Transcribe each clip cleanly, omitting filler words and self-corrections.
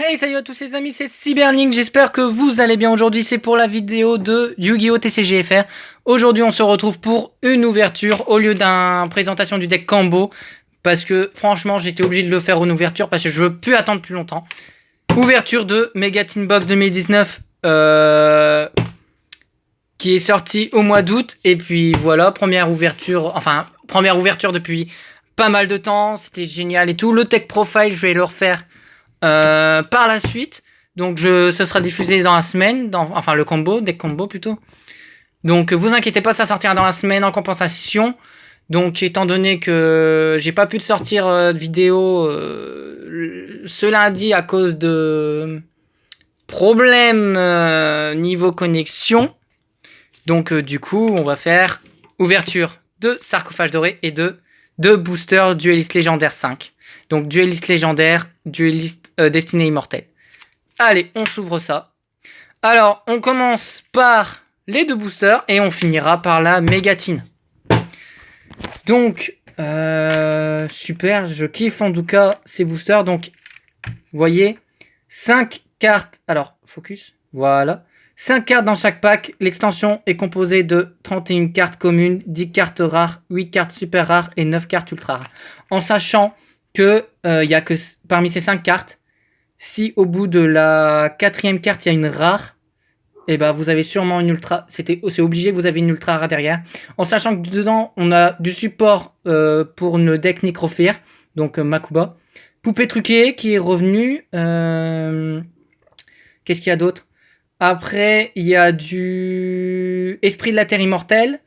Hey, salut à tous les amis, c'est Cyberlink, j'espère que vous allez bien aujourd'hui, c'est pour la vidéo de Yu-Gi-Oh! TCGFR. Aujourd'hui on se retrouve pour une ouverture au lieu d'une présentation du deck combo, parce que franchement j'étais obligé de le faire en ouverture parce que je veux plus attendre plus longtemps. Ouverture de Mega Teen Box 2019 qui est sorti au mois d'août, et puis voilà, première ouverture depuis pas mal de temps, c'était génial et tout. Le tech profile je vais le refaire par la suite, donc ce sera diffusé dans la semaine, enfin le combo, deck combo plutôt. Donc vous inquiétez pas, ça sortira dans la semaine en compensation. Donc étant donné que j'ai pas pu sortir de vidéo ce lundi à cause de problèmes niveau connexion, donc du coup on va faire ouverture de sarcophage doré et de boosters dueliste légendaire 5. Donc dueliste légendaire, dueliste destiné immortel. Allez, on s'ouvre ça. Alors, on commence par les deux boosters et on finira par la Mégatine. Donc, super, je kiffe en tout cas ces boosters. Donc, vous voyez, 5 cartes. Alors, focus, voilà. 5 cartes dans chaque pack. L'extension est composée de 31 cartes communes, 10 cartes rares, 8 cartes super rares et 9 cartes ultra rares. En sachant que y a que parmi ces 5 cartes, si au bout de la 4e carte il y a une rare, et ben vous avez sûrement une ultra. C'est obligé, vous avez une ultra rare derrière. En sachant que dedans on a du support pour une deck Necrofear, donc Makuba. Poupée truquée qui est revenue. Qu'est-ce qu'il y a d'autre? Après, il y a du Esprit de la Terre Immortelle.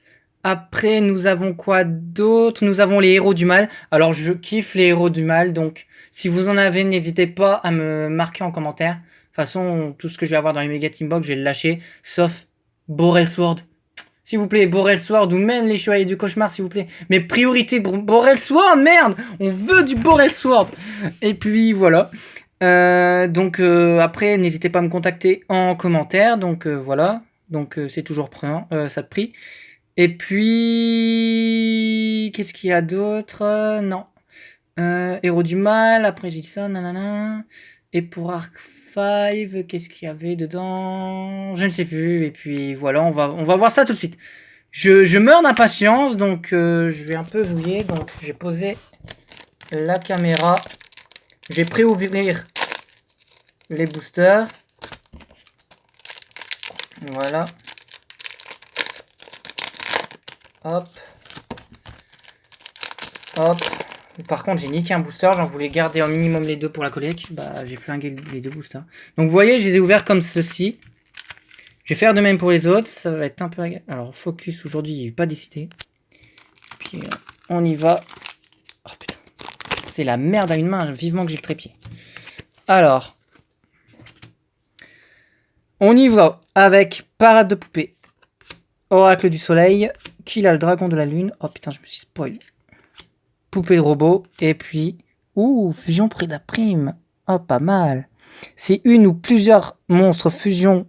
Après, nous avons quoi d'autre? Nous avons les héros du mal. Alors, je kiffe les héros du mal. Donc, si vous en avez, n'hésitez pas à me marquer en commentaire. De toute façon, tout ce que je vais avoir dans les Mega Team Box, je vais le lâcher. Sauf Borel Sword. S'il vous plaît, Borel Sword ou même les Chevaliers du Cauchemar, s'il vous plaît. Mais priorité, Borel Sword, merde! On veut du Borel Sword! Et puis, voilà. Donc après n'hésitez pas à me contacter en commentaire, donc voilà, donc c'est toujours prenant, ça te prie. Et puis qu'est-ce qu'il y a d'autre? Non, héros du mal, après j'ai dit ça, nanana. Et pour Arc 5, qu'est-ce qu'il y avait dedans? Je ne sais plus. Et puis voilà, on va voir ça tout de suite. Je meurs d'impatience, donc je vais un peu zouiller. Donc j'ai posé la caméra, j'ai préouvrir les boosters. Voilà. Hop. Hop. Par contre, j'ai niqué un booster. J'en voulais garder au minimum les deux pour la collecte. Bah, j'ai flingué les deux boosters. Donc, vous voyez, je les ai ouverts comme ceci. Je vais faire de même pour les autres. Ça va être un peu... Alors, focus aujourd'hui, il n'est pas décidé. Puis, on y va. Oh, putain. C'est la merde à une main. Vivement que j'ai le trépied. Alors... On y va avec Parade de poupée, Oracle du soleil, Kill a le dragon de la lune. Oh putain, je me suis spoil. Poupée de robot. Et puis... Ouh, fusion Prédaprime. Oh, pas mal. Si une ou plusieurs monstres fusion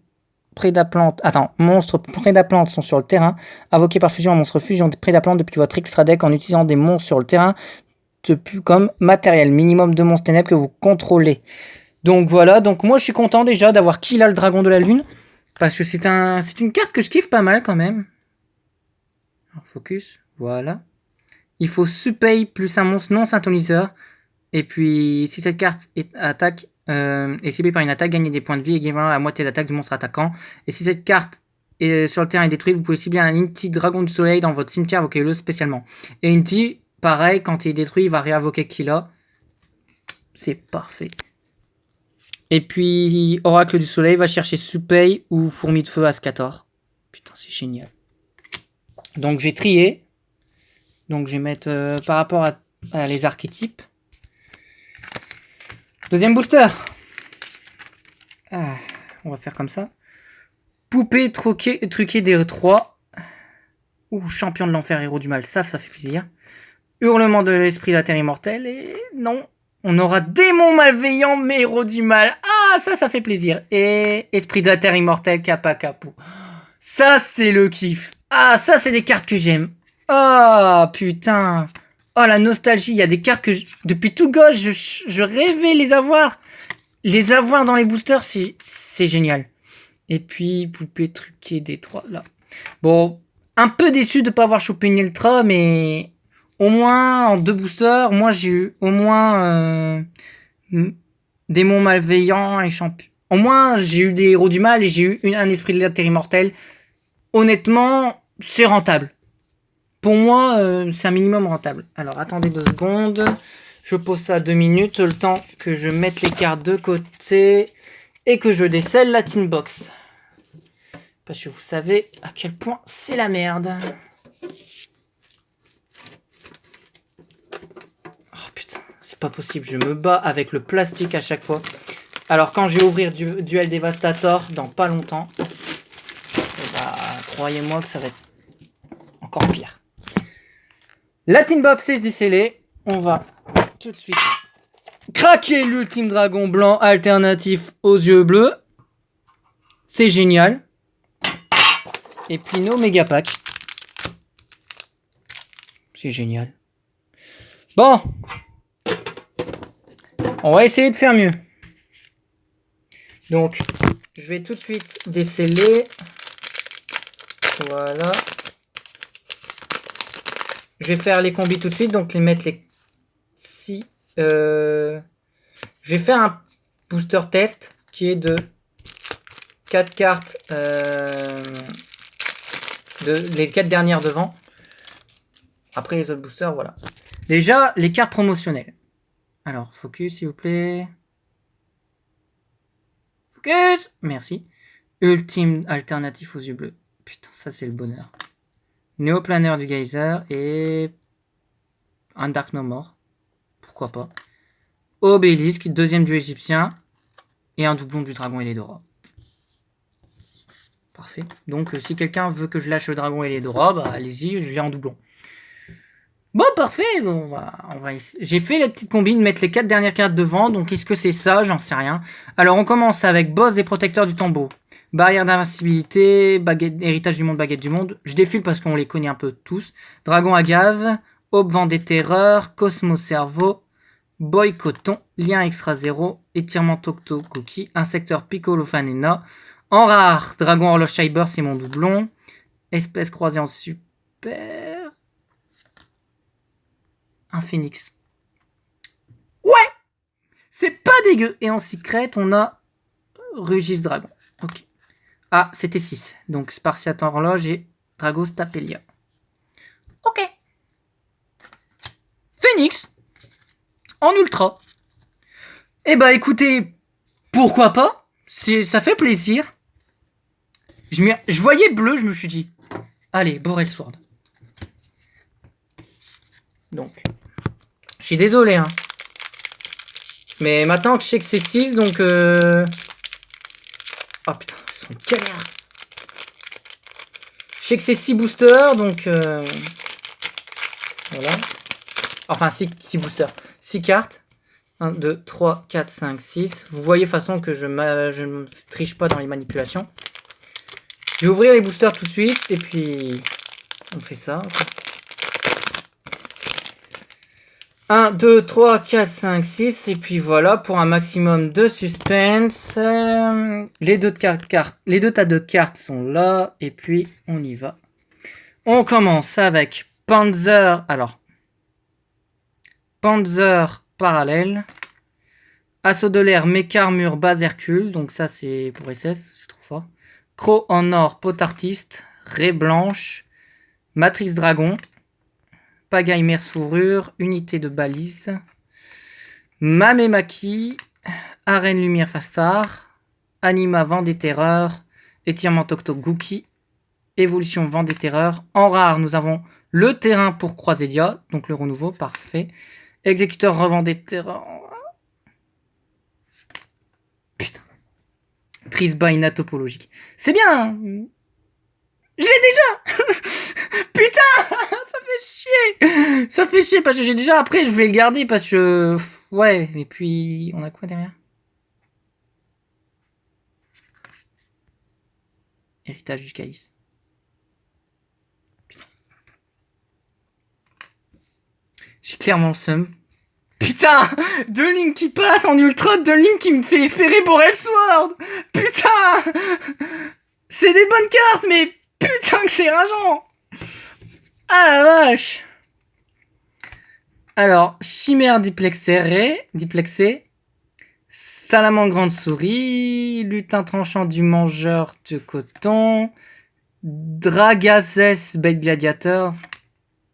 Prédaplante... Attends, monstres Prédaplante sont sur le terrain. Invoqué par fusion un monstre fusion Prédaplante depuis votre extra deck en utilisant des monstres sur le terrain comme matériel. Minimum de monstres ténèbres que vous contrôlez. Donc voilà, donc moi je suis content déjà d'avoir Kill a le dragon de la lune. Parce que c'est une carte que je kiffe pas mal quand même. Alors focus, voilà. Il faut suppay plus un monstre non synthoniseur. Et puis si cette carte est ciblée par une attaque, gagnez des points de vie équivalent à la moitié d'attaque du monstre attaquant. Et si cette carte est sur le terrain est détruite, vous pouvez cibler un Inti dragon du soleil dans votre cimetière, invoquez-le spécialement. Et Inti, pareil, quand il est détruit, il va réinvoquer Killa. C'est parfait. Et puis, Oracle du Soleil va chercher Suppay ou Fourmi de Feu Ascator. Putain, c'est génial. Donc, j'ai trié. Donc, je vais mettre par rapport à les archétypes. Deuxième booster. Ah, on va faire comme ça. Poupée truquée des 3. Ou Champion de l'enfer, héros du mal. Ça fait plaisir. Hurlement de l'esprit de la terre immortelle. Et non. On aura démon malveillant, mais héros du mal. Ah, ça fait plaisir. Et esprit de la terre immortelle, Kappa Capo. Ça, c'est le kiff. Ah, ça, c'est des cartes que j'aime. Oh, putain. Oh, la nostalgie. Il y a des cartes que, depuis tout gosse, je rêvais les avoir. les avoir dans les boosters, c'est génial. Et puis, poupée truquée des 3, là. Bon, un peu déçu de ne pas avoir chopé une Ultra, mais au moins, en 2 boosters, moi, j'ai eu au moins démon malveillant et champion. Au moins, j'ai eu des héros du mal et j'ai eu un esprit de la terre immortelle. Honnêtement, c'est rentable. Pour moi, c'est un minimum rentable. Alors, attendez 2 secondes. Je pose ça 2 minutes, le temps que je mette les cartes de côté et que je décèle la tin box. Parce que vous savez à quel point c'est la merde. Oh putain, c'est pas possible, je me bats avec le plastique à chaque fois. Alors quand je vais ouvrir Duel Devastator dans pas longtemps, bah, croyez-moi que ça va être encore pire. La tin box est décellée. On va tout de suite craquer l'ultime dragon blanc alternatif aux yeux bleus. C'est génial. Et puis nos méga packs. C'est génial. Bon. On va essayer de faire mieux. Donc, je vais tout de suite déceler. Voilà. Je vais faire les combis tout de suite. Donc, les mettre les 6. Je vais faire un booster test qui est de 4 cartes. Les 4 dernières devant. Après les autres boosters, voilà. Déjà, les cartes promotionnelles. Alors, focus, s'il vous plaît. Focus. Merci. Ultime alternatif aux yeux bleus. Putain, ça, c'est le bonheur. Néoplaneur du Geyser et un Dark No More. Pourquoi pas. Obélisque, deuxième du Égyptien. Et un doublon du Dragon et l'Edora. Parfait. Donc, si quelqu'un veut que je lâche le Dragon et l'Edora, bah, allez-y, je l'ai en doublon. Bon, parfait. On va J'ai fait la petite combine, mettre les 4 dernières cartes devant. Donc, est-ce que c'est ça? J'en sais rien. Alors, on commence avec Boss des protecteurs du tombeau. Barrière d'invincibilité, héritage du monde, baguette du monde. Je défile parce qu'on les connaît un peu tous. Dragon agave, Aube vent des terreurs, Cosmo cerveau, Boy coton, lien extra zéro, étirement Tocto cookie, insecteur Piccolo Fanena. En rare, Dragon horloge Cyber, c'est mon doublon. Espèce croisée en super. Un phénix. Ouais, c'est pas dégueu. Et en secret, on a Rugis Dragon. Ok. Ah, c'était 6. Donc Spartiate horloge et Dragos Tapelia. Ok. Phoenix en ultra. Eh bah écoutez, pourquoi pas? Ça fait plaisir. Je voyais bleu, je me suis dit. Allez, Borel Sword. Donc, je suis désolé, hein. Mais maintenant que je sais que c'est 6, donc... Oh putain, ils sont galères. Je sais que c'est 6 boosters, donc... Voilà. Enfin, 6 boosters. 6 cartes. 1, 2, 3, 4, 5, 6. Vous voyez de toute façon que je ne triche pas dans les manipulations. Je vais ouvrir les boosters tout de suite. Et puis, on fait ça. 1, 2, 3, 4, 5, 6. Et puis voilà, pour un maximum de suspense. Les deux tas de cartes sont là. Et puis, on y va. On commence avec Panzer. Alors, Panzer parallèle. Assaut de l'air, Mecha armure, base Hercule. Donc ça, c'est pour SS, c'est trop fort. Croc en or, pot artiste. Raie blanche. Matrix dragon. Pagaille merce fourrure. Unité de balise. Mamemaki. Arène lumière Fastar. Anima vent des terreurs. Étirement Tocto Gookie. Évolution vent des terreurs. En rare, nous avons le terrain pour Croisédia. Donc le renouveau, parfait. Exécuteur revend des terreurs. Putain. Trisbaina topologique. C'est bien. J'ai déjà. Putain. Ça fait chier. Ça fait chier parce que j'ai déjà. Après, je vais le garder parce que... Ouais, et puis... On a quoi derrière? Héritage du calice. J'ai clairement le seum. Putain. Putain, 2 lignes qui passent en ultra, 2 lignes qui me fait espérer pour Elsword. Putain, c'est des bonnes cartes, mais putain que c'est rageant. Ah la vache. Alors, chimère diplexé, salamandre grande souris, lutin tranchant du mangeur de coton, dragazès bête gladiateur,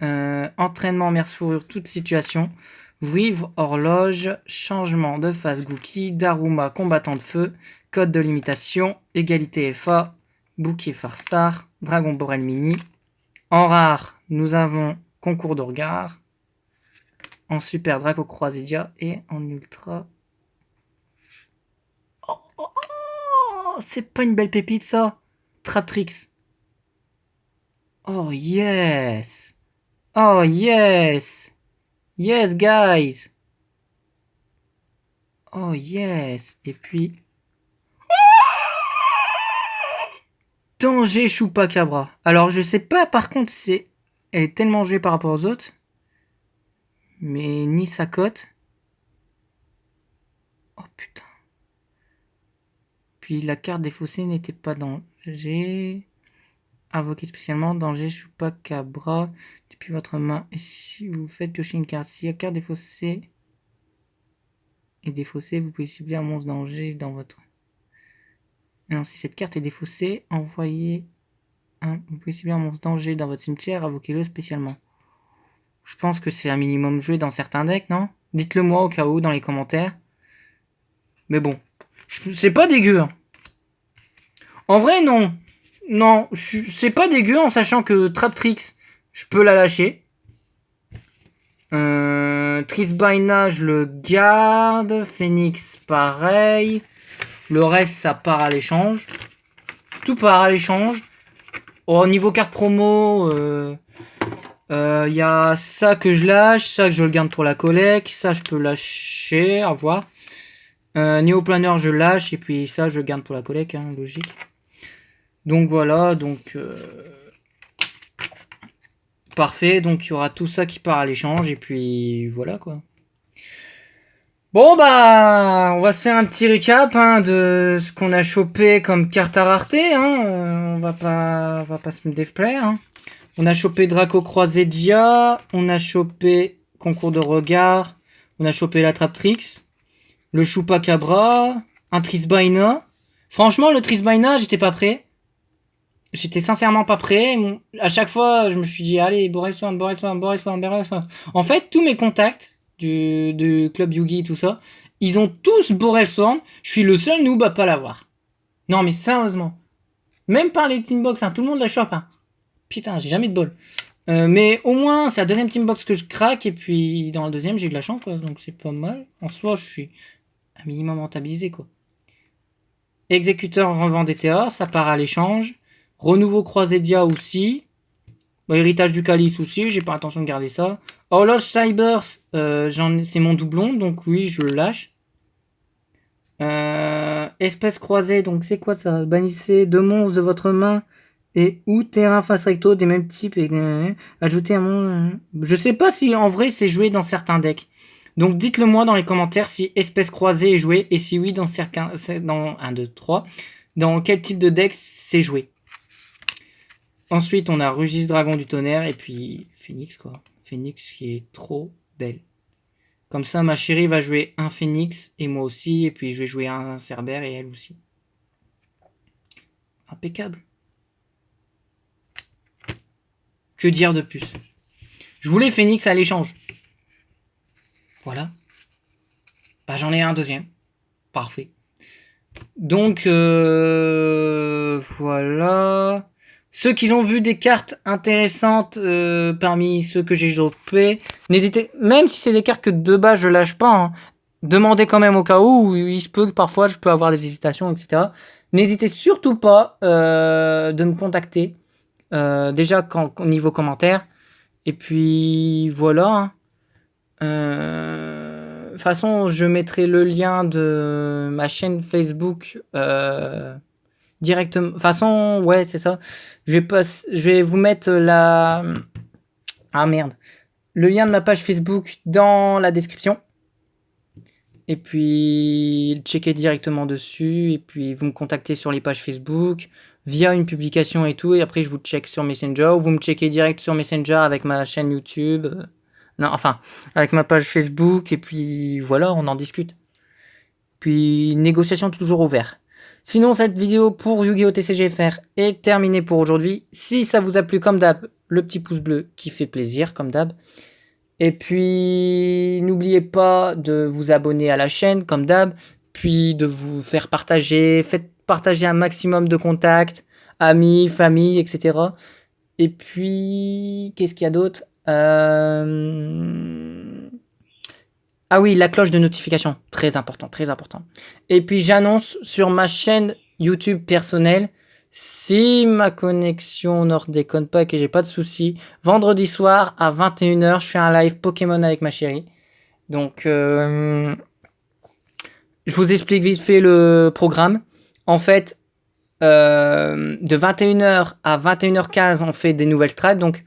entraînement merce fourrure toute situation, vivre horloge, changement de face Gookie, Daruma combattant de feu, code de limitation, égalité FA, bouquet Farstar, dragon Borel mini. En rare, nous avons concours de regard. En super, Draco Croisidia. Et en ultra... Oh, c'est pas une belle pépite, ça. Traptrix. Oh, yes. Oh, yes. Yes, guys. Oh, yes. Et puis... Danger Chupacabra. Alors, je sais pas, par contre, elle est tellement jouée par rapport aux autres. Mais ni sa cote. Oh, putain. Puis la carte défaussée n'était pas danger. Invoqué spécialement danger Chupacabra depuis votre main. Et si vous faites piocher une carte, si la carte défaussée est défaussée, vous pouvez cibler un monstre danger dans votre... Non, si cette carte est défaussée, envoyez vous pouvez cibler un monstre danger dans votre cimetière, invoquez-le spécialement. Je pense que c'est un minimum joué dans certains decks, non? Dites-le moi au cas où dans les commentaires. Mais bon, c'est pas dégueu. Hein. En vrai, non. Non, c'est pas dégueu en sachant que Traptrix, je peux la lâcher. Trisbaina, je le garde. Phoenix, pareil. Le reste, ça part à l'échange. Tout part à l'échange. Au niveau carte promo, y a ça que je lâche, ça que je le garde pour la collecte, ça je peux lâcher, à voir. Néoplaneur, je lâche, et puis ça, je le garde pour la collecte, hein, logique. Donc voilà, donc... Parfait, donc il y aura tout ça qui part à l'échange, et puis voilà quoi. Bon bah, on va se faire un petit récap hein, de ce qu'on a chopé comme carte à rareté. Hein. On va pas se déplaire. Hein. On a chopé Draco Croisidia, on a chopé Concours de regard, on a chopé la Traptrix, le Chupacabra, un Trisbaina. Franchement, le Trisbaina, j'étais pas prêt. J'étais sincèrement pas prêt. À chaque fois, je me suis dit, allez, Borelswarm. En fait, tous mes contacts du club Yugi, tout ça, ils ont tous Borelswarm. Je suis le seul noob à pas l'avoir. Non, mais sérieusement. Même par les teambox, hein, tout le monde la chope. Hein. Putain, j'ai jamais de bol. Mais au moins, c'est la deuxième teambox que je craque. Et puis, dans la deuxième, j'ai eu de la chance, quoi. Donc, c'est pas mal. En soi, je suis un minimum rentabilisé, quoi. Exécuteur revend des terreurs, ça part à l'échange. Renouveau Croisidia aussi. Héritage du Calice aussi, j'ai pas intention de garder ça. Horloge Cybers, c'est mon doublon, donc oui, je le lâche. Espèce croisée, donc c'est quoi ça? Bannissez 2 monstres de votre main et ou terrain face recto des mêmes types et ajoutez un monstre. Je sais pas si en vrai c'est joué dans certains decks. Donc dites-le moi dans les commentaires si espèce croisée est joué et si oui dans certains, dans 1, 2, 3, dans quel type de deck c'est joué. Ensuite, on a Rugis Dragon du Tonnerre et puis Phoenix, quoi. Phoenix qui est trop belle. Comme ça, ma chérie va jouer un Phoenix et moi aussi. Et puis, je vais jouer un Cerbère et elle aussi. Impeccable. Que dire de plus? Je voulais Phoenix à l'échange. Voilà. Bah, j'en ai un deuxième. Parfait. Donc, voilà... Ceux qui ont vu des cartes intéressantes parmi ceux que j'ai chopés, n'hésitez, même si c'est des cartes que de base je lâche pas, hein, demandez quand même au cas où il se peut que parfois je peux avoir des hésitations, etc. N'hésitez surtout pas de me contacter, déjà au niveau commentaire, et puis voilà. De toute façon, je mettrai le lien de ma chaîne Facebook directement. De toute façon, ouais, c'est ça. Je vais vous mettre la... Ah merde. Le lien de ma page Facebook dans la description. Et puis, checker directement dessus. Et puis, vous me contactez sur les pages Facebook via une publication et tout. Et après, je vous check sur Messenger. Ou vous me checkez direct sur Messenger avec ma chaîne YouTube. Non, enfin, avec ma page Facebook. Et puis, voilà, on en discute. Puis, négociation toujours ouverte. Sinon, cette vidéo pour Yu-Gi-Oh! TCGFR est terminée pour aujourd'hui. Si ça vous a plu, comme d'hab, le petit pouce bleu qui fait plaisir, comme d'hab. Et puis, n'oubliez pas de vous abonner à la chaîne, comme d'hab. Puis, de vous faire partager. Faites partager un maximum de contacts, amis, famille, etc. Et puis, qu'est-ce qu'il y a d'autre Ah oui, la cloche de notification. Très important, très important. Et puis, j'annonce sur ma chaîne YouTube personnelle, si ma connexion ne redéconne pas et que j'ai pas de soucis, vendredi soir à 21h, je fais un live Pokémon avec ma chérie. Donc, je vous explique vite fait le programme. En fait, de 21h à 21h15, on fait des nouvelles strats. Donc,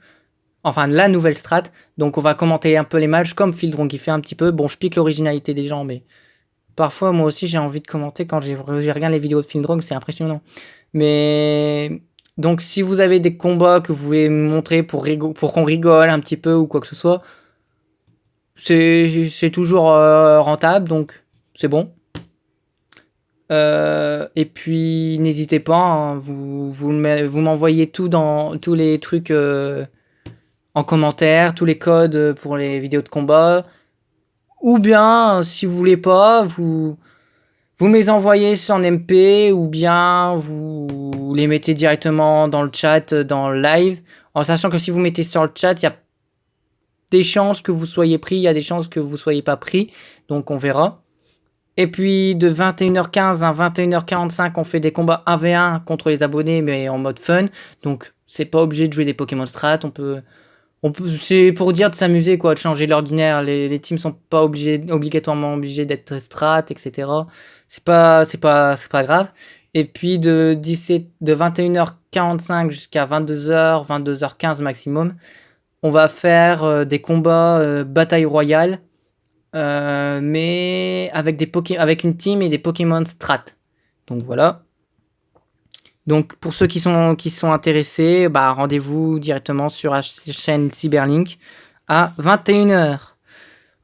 enfin, la nouvelle strat. Donc, on va commenter un peu les matchs comme Fieldrong qui fait un petit peu. Bon, je pique l'originalité des gens, mais parfois, moi aussi, j'ai envie de commenter quand j'ai regardé les vidéos de Fieldrong. C'est impressionnant. Mais donc, si vous avez des combats que vous voulez me montrer pour qu'on rigole un petit peu ou quoi que ce soit, c'est toujours rentable. Donc, c'est bon. Et puis, n'hésitez pas. Hein, vous m'envoyez tout dans tous les trucs en commentaire, tous les codes pour les vidéos de combat. Ou bien, si vous voulez pas, vous me les envoyez en MP, ou bien vous les mettez directement dans le chat, dans le live, en sachant que si vous mettez sur le chat, il y a des chances que vous soyez pris, il y a des chances que vous soyez pas pris, donc on verra. Et puis de 21h15 à 21h45, on fait des combats 1v1 contre les abonnés, mais en mode fun, donc c'est pas obligé de jouer des Pokémon Strat, c'est pour dire de s'amuser, quoi, de changer l'ordinaire. Les teams sont pas obligatoirement obligés d'être strat, etc. C'est pas grave. Et puis de 21h45 jusqu'à 22h, 22h15 maximum, on va faire des combats bataille royale, mais avec une team et des Pokémon strat. Donc voilà. Donc pour ceux qui sont intéressés, bah, rendez-vous directement sur la chaîne Cyberlink à 21h.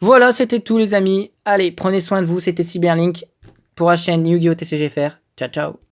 Voilà, c'était tout les amis. Allez, prenez soin de vous, c'était Cyberlink pour la chaîne Yu-Gi-Oh! TCGFR. Ciao, ciao.